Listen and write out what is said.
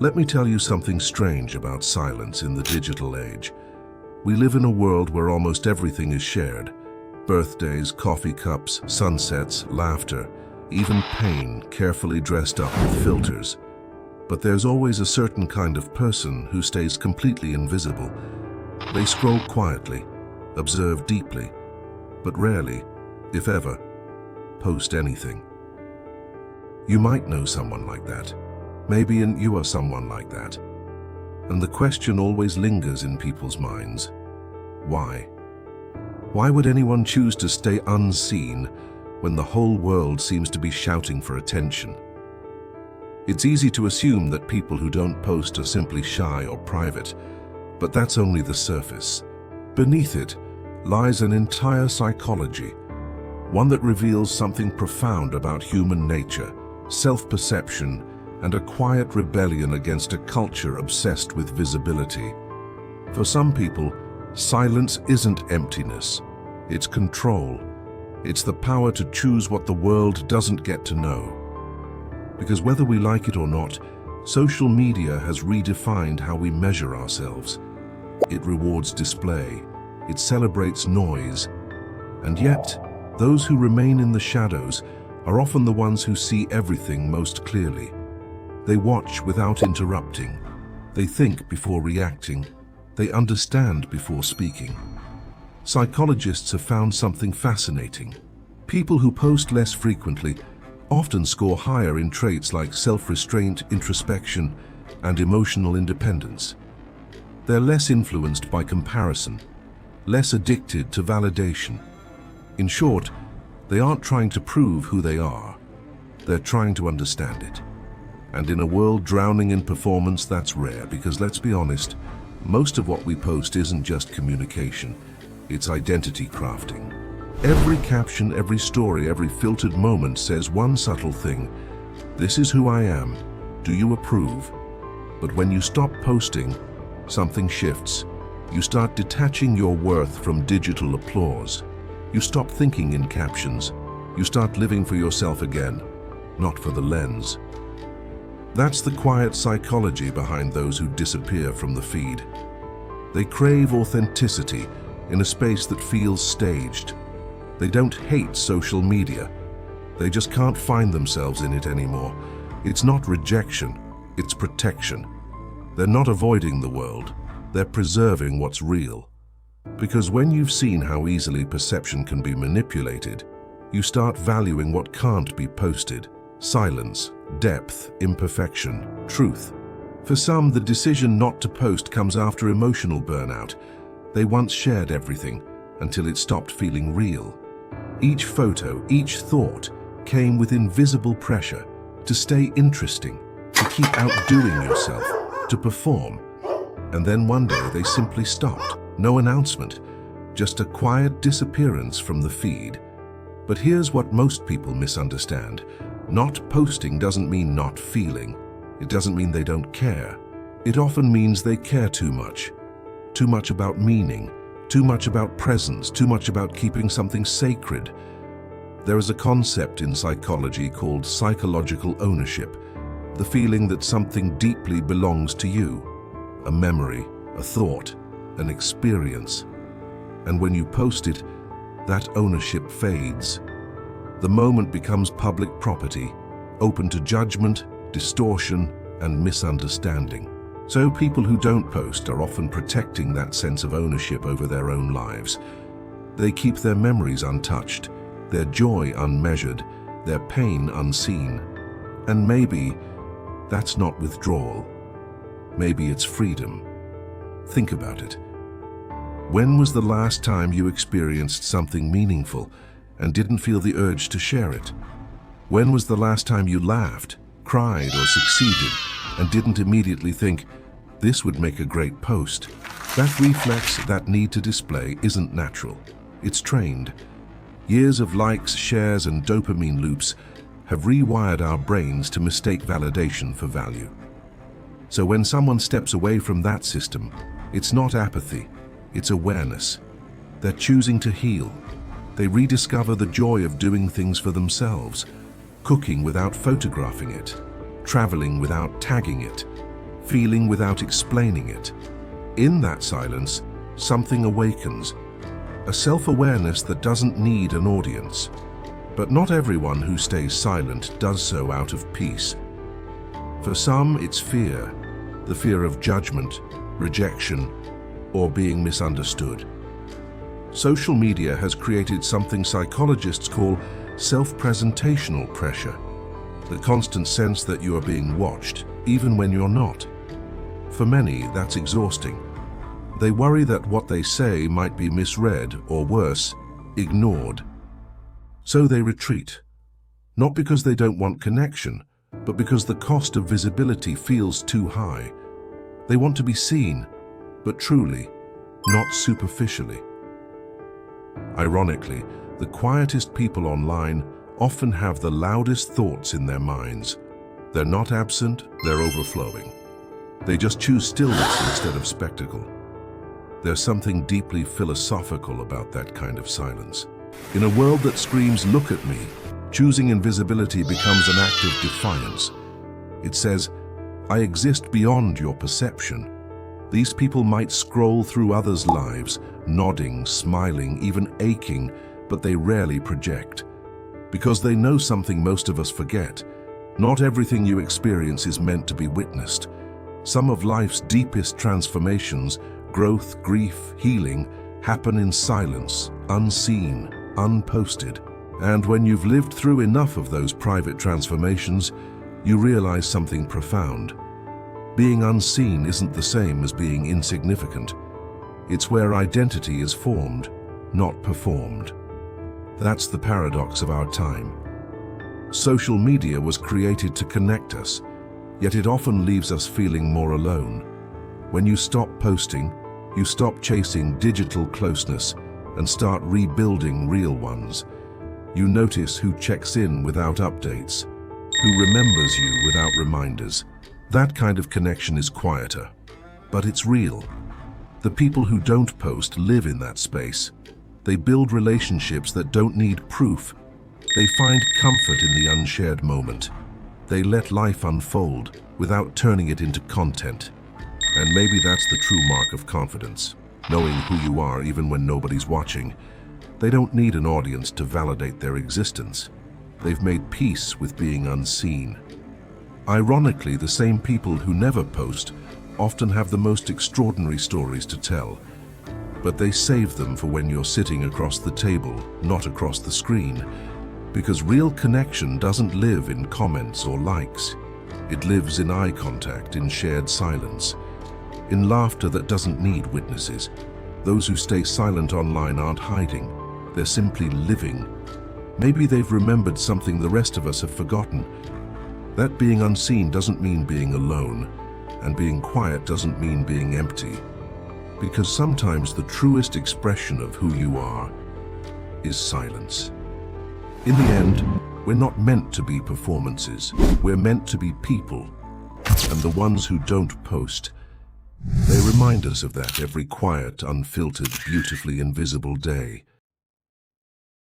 Let me tell you something strange about silence in the digital age. We live in a world where almost everything is shared. Birthdays, coffee cups, sunsets, laughter, even pain carefully dressed up with filters. But there's always a certain kind of person who stays completely invisible. They scroll quietly, observe deeply, but rarely, if ever, post anything. You might know someone like that. Maybe you are someone like that. And the question always lingers in people's minds. Why? Why would anyone choose to stay unseen when the whole world seems to be shouting for attention? It's easy to assume that people who don't post are simply shy or private, but that's only the surface. Beneath it lies an entire psychology, one that reveals something profound about human nature, self-perception, and a quiet rebellion against a culture obsessed with visibility. For some people, silence isn't emptiness, it's control. It's the power to choose what the world doesn't get to know. Because whether we like it or not, social media has redefined how we measure ourselves. It rewards display, it celebrates noise, and yet, those who remain in the shadows are often the ones who see everything most clearly. They watch without interrupting. They think before reacting. They understand before speaking. Psychologists have found something fascinating. People who post less frequently often score higher in traits like self-restraint, introspection, and emotional independence. They're less influenced by comparison, less addicted to validation. In short, they aren't trying to prove who they are. They're trying to understand it. And in a world drowning in performance, that's rare because, let's be honest, most of what we post isn't just communication, it's identity crafting. Every caption, every story, every filtered moment says one subtle thing. This is who I am. Do you approve? But when you stop posting, something shifts. You start detaching your worth from digital applause. You stop thinking in captions. You start living for yourself again, not for the lens. That's the quiet psychology behind those who disappear from the feed. They crave authenticity in a space that feels staged. They don't hate social media. They just can't find themselves in it anymore. It's not rejection, it's protection. They're not avoiding the world, they're preserving what's real. Because when you've seen how easily perception can be manipulated, you start valuing what can't be posted. Silence, depth, imperfection, truth. For some, the decision not to post comes after emotional burnout. They once shared everything until it stopped feeling real. Each photo, each thought came with invisible pressure to stay interesting, to keep outdoing yourself, to perform. And then one day they simply stopped. No announcement, just a quiet disappearance from the feed. But here's what most people misunderstand. Not posting doesn't mean not feeling. It doesn't mean they don't care. It often means they care too much. Too much about meaning, too much about presence, too much about keeping something sacred. There is a concept in psychology called psychological ownership, the feeling that something deeply belongs to you, a memory, a thought, an experience. And when you post it, that ownership fades. The moment becomes public property, open to judgment, distortion, and misunderstanding. So people who don't post are often protecting that sense of ownership over their own lives. They keep their memories untouched, their joy unmeasured, their pain unseen. And maybe that's not withdrawal. Maybe it's freedom. Think about it. When was the last time you experienced something meaningful and didn't feel the urge to share it? When was the last time you laughed, cried, or succeeded and didn't immediately think, this would make a great post? That reflex, that need to display, isn't natural. It's trained. Years of likes, shares, and dopamine loops have rewired our brains to mistake validation for value. So when someone steps away from that system, it's not apathy, it's awareness. They're choosing to heal. They rediscover the joy of doing things for themselves, cooking without photographing it, traveling without tagging it, feeling without explaining it. In that silence, something awakens, a self-awareness that doesn't need an audience. But not everyone who stays silent does so out of peace. For some, it's fear, the fear of judgment, rejection, or being misunderstood. Social media has created something psychologists call self-presentational pressure, the constant sense that you are being watched, even when you're not. For many, that's exhausting. They worry that what they say might be misread or worse, ignored. So they retreat, not because they don't want connection, but because the cost of visibility feels too high. They want to be seen, but truly, not superficially. Ironically, the quietest people online often have the loudest thoughts in their minds. They're not absent, they're overflowing. They just choose stillness instead of spectacle. There's something deeply philosophical about that kind of silence. In a world that screams, "Look at me," choosing invisibility becomes an act of defiance. It says, "I exist beyond your perception." These people might scroll through others' lives, nodding, smiling, even aching, but they rarely project. Because they know something most of us forget. Not everything you experience is meant to be witnessed. Some of life's deepest transformations, growth, grief, healing, happen in silence, unseen, unposted. And when you've lived through enough of those private transformations, you realize something profound. Being unseen isn't the same as being insignificant. It's where identity is formed, not performed. That's the paradox of our time. Social media was created to connect us, yet it often leaves us feeling more alone. When you stop posting, you stop chasing digital closeness and start rebuilding real ones. You notice who checks in without updates, who remembers you without reminders. That kind of connection is quieter, but it's real. The people who don't post live in that space. They build relationships that don't need proof. They find comfort in the unshared moment. They let life unfold without turning it into content. And maybe that's the true mark of confidence, knowing who you are even when nobody's watching. They don't need an audience to validate their existence. They've made peace with being unseen. Ironically, the same people who never post often have the most extraordinary stories to tell. But they save them for when you're sitting across the table, not across the screen. Because real connection doesn't live in comments or likes. It lives in eye contact, in shared silence, in laughter that doesn't need witnesses. Those who stay silent online aren't hiding. They're simply living. Maybe they've remembered something the rest of us have forgotten. That being unseen doesn't mean being alone, and being quiet doesn't mean being empty. Because sometimes the truest expression of who you are is silence. In the end, we're not meant to be performances. We're meant to be people. And the ones who don't post, they remind us of that every quiet, unfiltered, beautifully invisible day.